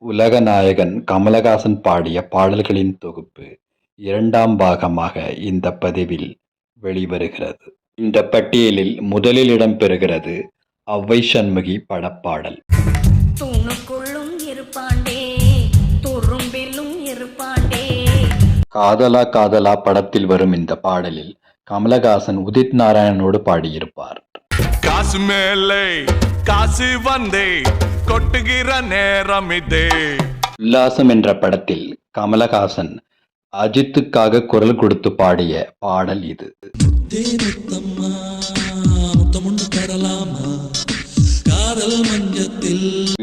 உலகநாயகன் கமலஹாசன் பாடிய பாடல்களின் தொகுப்பு இரண்டாம் பாகமாக இந்த பதிவில் வெளிவருகிறது. இந்த பட்டியலில் முதலில் இடம்பெறுகிறது ஔவை சண்முகி படப்பாடல். தூணுக்குள்ளும் இருப்பாண்டே, துரும்பிலும் இருப்பாண்டே. காதலா காதலா படத்தில் வரும் இந்த பாடலில் கமலஹாசன் உதித் நாராயணனோடு பாடியிருப்பார். காசு மேலே காசு வந்தே கொட்டுகிற நேரம் இதே. உல்லாசம் என்ற படத்தில் கமலஹாசன் அஜித்துக்காக குரல் கொடுத்து பாடிய பாடல் இது.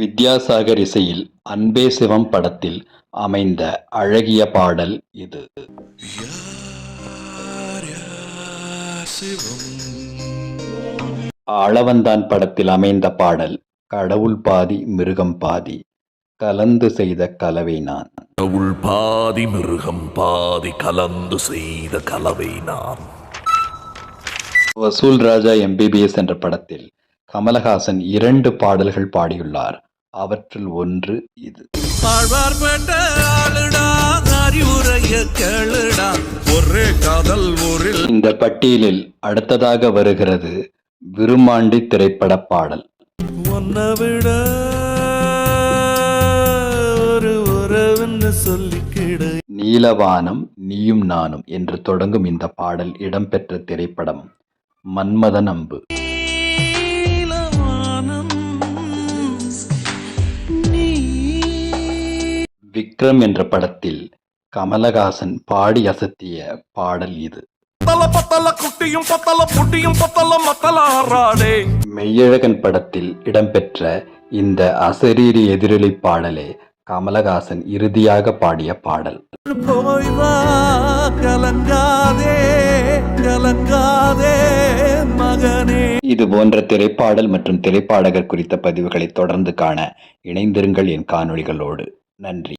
வித்யாசாகர் இசையில் அன்பே சிவம் படத்தில் அமைந்த அழகிய பாடல் இது. ஆளவந்தான் படத்தில் அமைந்த பாடல் கடவுள் பாதி மிருகம் பாதி கலந்து செய்த கலவை நான். கடவுள் பாதி மிருகம் பாதி கலந்து செய்த கலவை நான். வசூல் ராஜா MBBS என்ற படத்தில் கமலஹாசன் 2 பாடல்கள் பாடியுள்ளார். அவற்றுள் ஒன்று இது. இந்த பட்டியலில் அடுத்ததாக வருகிறது விருமாண்டி திரைப்பட பாடல். நீலவானம் நீயும் நானும் என்று தொடங்கும் இந்த பாடல் இடம்பெற்ற திரைப்படம் மன்மதன் அம்பு. விக்ரம் என்ற படத்தில் கமலஹாசன் பாடி அசத்திய பாடல் இது. மெய்யழகன் படத்தில் இடம்பெற்ற இந்த அசரீரி எதிரொலி பாடலே கமலஹாசன் இறுதியாக பாடிய பாடல். இது போன்ற திரைப்பாடல் மற்றும் திரைப்பாடகர் குறித்த பதிவுகளை தொடர்ந்து காண இணைந்திருங்கள் என் காணொளிகளோடு. நன்றி.